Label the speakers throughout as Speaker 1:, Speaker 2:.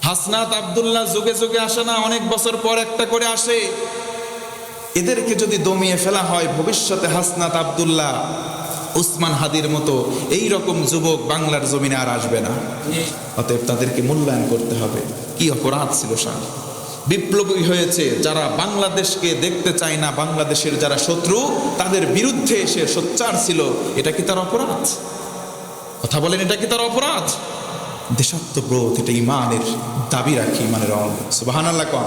Speaker 1: হাসনাত আব্দুল্লাহ যুগে যুগে আসে না, অনেক বছর পর একটা করে আসে। এদেরকে যদি দমিয়ে ফেলা হয়, ভবিষ্যতে হাসনাত আব্দুল্লাহ, উসমান হাদির মতো এই রকম যুবক বাংলার জমিনে আর আসবে না। অতএব তাদেরকে মূল্যায়ন করতে হবে। কি অপরাধ ছিল স্যার, বিপ্লবী হয়েছে যারা বাংলাদেশকে দেখতে চায় না, বাংলাদেশের যারা শত্রু তাদের বিরুদ্ধে এসে সোচ্চার ছিল। এটা কি তার অপরাধ? কথা বলেন, এটা কি তার অপরাধ? দেশাত্মবোধ, এটা ইমানের দাবি রাখি, ইমানের অঙ্গ। সুবহানাল্লাহ। কোন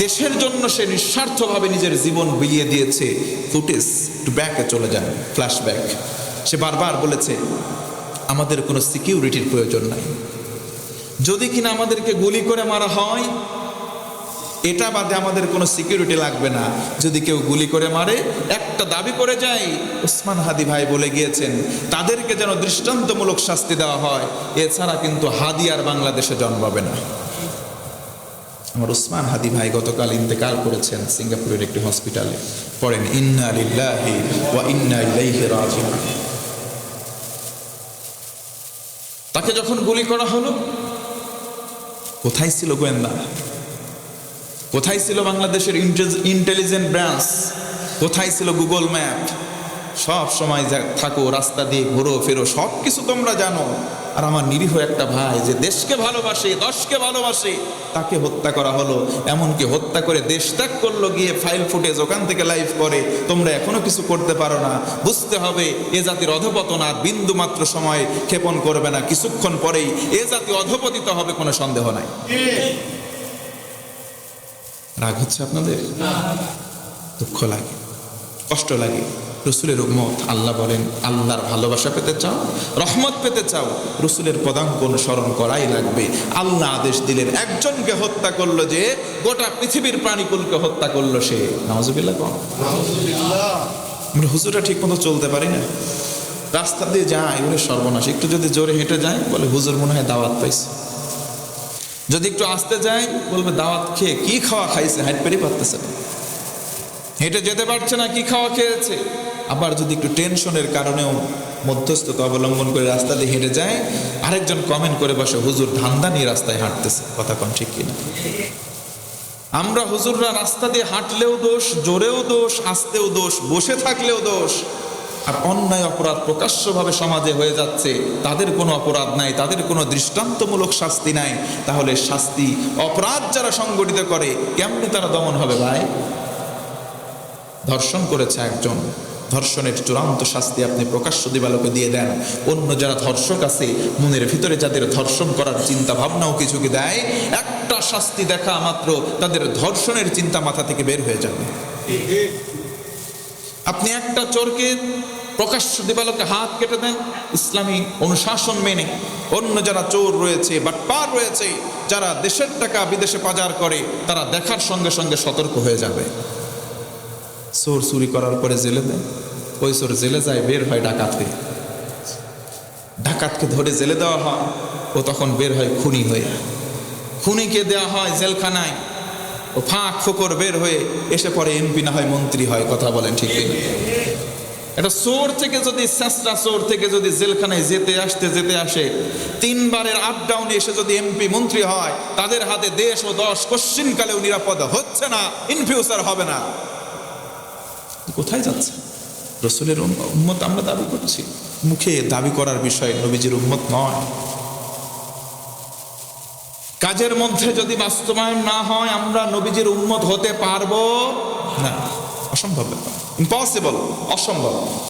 Speaker 1: দেশের জন্য সে নিঃস্বার্থভাবে নিজের জীবন বিলিয়ে দিয়েছে। ফুটেজ একটু ব্যাকে চলে যান, ফ্ল্যাশব্যাক। সে বারবার বলেছে আমাদের কোনো সিকিউরিটির প্রয়োজন নাই, যদি কিনা আমাদেরকে গুলি করে মারা হয় এটা বাদে আমাদের কোনো সিকিউরিটি লাগবে না। যদি কেউ গুলি করে মারে, একটা দাবি করে যায়, ওসমান হাদি ভাই বলে গিয়েছেন তাদেরকে যেন দৃষ্টান্তমূলক শাস্তি দেওয়া হয়, এছাড়া কিন্তু হাদি আর বাংলাদেশে জন্মাবে না। আমার ওসমান হাদি ভাই গতকাল ইন্তেকাল করেছেন সিঙ্গাপুরের একটি হসপিটালে। পড়েন ইন্না লিল্লাহি ওয়া ইন্না ইলাইহি রাজিউন। তাকে যখন গুলি করা হলো, কোথায় ছিল গোয়েন্দা? কোথায় ছিল বাংলাদেশের ইন্টেলিজেন্ট ব্রাঞ্চ? কোথায় ছিল গুগল ম্যাপ? সব সময় থাকো, রাস্তা দিয়ে ঘুরো ফেরো, সব কিছু তোমরা জানো। আর আমার নিরীহ একটা ভাই যে দেশকে ভালোবাসে, দশকে ভালোবাসে, তাকে হত্যা করা হলো। এমনকি হত্যা করে দেশ ত্যাগ করলো, গিয়ে ফাইল ফুটেজ ওখান থেকে লাইভ করে। তোমরা এখনো কিছু করতে পারো না। বুঝতে হবে এ জাতির অধপতন আর বিন্দু মাত্র সময় ক্ষেপণ করবে না, কিছুক্ষণ পরেই এ জাতি অধপতিত হবে, কোনো সন্দেহ নাই। রাগ হচ্ছে আপনাদের? দুঃখ লাগে, কষ্ট লাগে। রসুলের উম্মত, আল্লাহ বলেন আল্লাহর ভালোবাসা পেতে চাও, রহমত পেতে চাও, রসুলের পদাঙ্ক অনুসরণ করাই লাগবে। আল্লাহ আদেশ দিলেন, একজনকে হত্যা করলো যে গোটা পৃথিবীর প্রাণীকুলকে হত্যা করলো সে। নাউজুবিল্লাহ। কোন আমরা হুজুরা ঠিক মতো চলতে পারি না, রাস্তা দিয়ে যায় বলে সর্বনাশ। একটু যদি জোরে হেঁটে যায় বলে হুজুর মনে হয় দাওয়াত পাইছে, যদি একটু আসতে যায় বলবে দাওয়াত খেয়ে কি খাওয়া খাইছে, হাইট পেরি পারতেছে না, হেঁটে যেতে পারছে না, কি খাওয়া খেয়েছে। আবার যদি একটু টেনশনের কারণেও মধ্যস্থতা অবলম্বন করে রাস্তা দিয়ে হেঁটে যায়, আরেকজন কমেন্ট করে বসে হুজুর ধান্দা নিয়ে রাস্তায় হাঁটতেছে। কথা কোন ঠিক কিনা? আমরা হুজুররা রাস্তা দিয়ে হাঁটলেও দোষ, জোরেও দোষ, আসতেও দোষ, বসে থাকলেও দোষ। আর অন্যায় অপরাধ প্রকাশ্যভাবে সমাজে হয়ে যাচ্ছে, তাদের কোনো অপরাধ নাই, তাদের কোনো দৃষ্টান্তমূলক শাস্তি নাই। তাহলে শাস্তি অপরাধ যারা সংগঠিত করে কেমনি তারা দমন হবে ভাই? ধর্ষণ করেছে একজন, ধর্ষণের চূড়ান্ত শাস্তি আপনি প্রকাশ্য দিবালোকে দিয়ে দেন। অন্য যারা ধর্ষক আছে, মনের ভিতরে যাদের ধর্ষণ করার চিন্তা ভাবনাও কিছুকে দেয়, একটা শাস্তি দেখা মাত্র তাদের ধর্ষণের চিন্তা মাথা থেকে বের হয়ে যাবে। আপনি একটা চোরকে প্রকাশ্য দিবালোকে হাত কেটে দেন ইসলামী অনুশাসন মেনে, অন্য যারা চোর রয়েছে, বাটপার রয়েছে, যারা দেশের টাকা বিদেশে পাচার করে, তারা দেখার সঙ্গে সঙ্গে সতর্ক হয়ে যাবে। চোর চুরি করার পরে জেলে দেয়, ওই চোর জেলে যায়, বের হয় ডাকাতে, ডাকাতকে ধরে জেলে দেওয়া হয়, ও তখন বের হয় খুনি হয়ে, খুনিকে দেওয়া হয় জেলখানায়, ও ফাঁক ফোকর বের হয়ে এসে পরে এমপি না হয় মন্ত্রী হয়। কথা বলেন ঠিক কিনা? এটা চোর থেকে যদি, চেষ্টা চোর থেকে যদি জেলখানায় যেতে আসে 3 বারের আপ ডাউনে এসে যদি এমপি মন্ত্রী হয়, তাদের হাতে দেশ ও দশ কোশ্চিনকালেও নিরাপদ হচ্ছে না, ইন ফিউচার হবে না। কোথায় যাচ্ছে? রসুলের উম্মত আমরা দাবি করছি, মুখে দাবি করার বিষয়, নবীজির উম্মত নয়। কাজের মধ্যে যদি বাস্তবায়ন না হয়, আমরা নবীজির উম্মত হতে পারবো না। অসম্ভব ব্যাপার, ইম্পসিবল, অসম্ভব।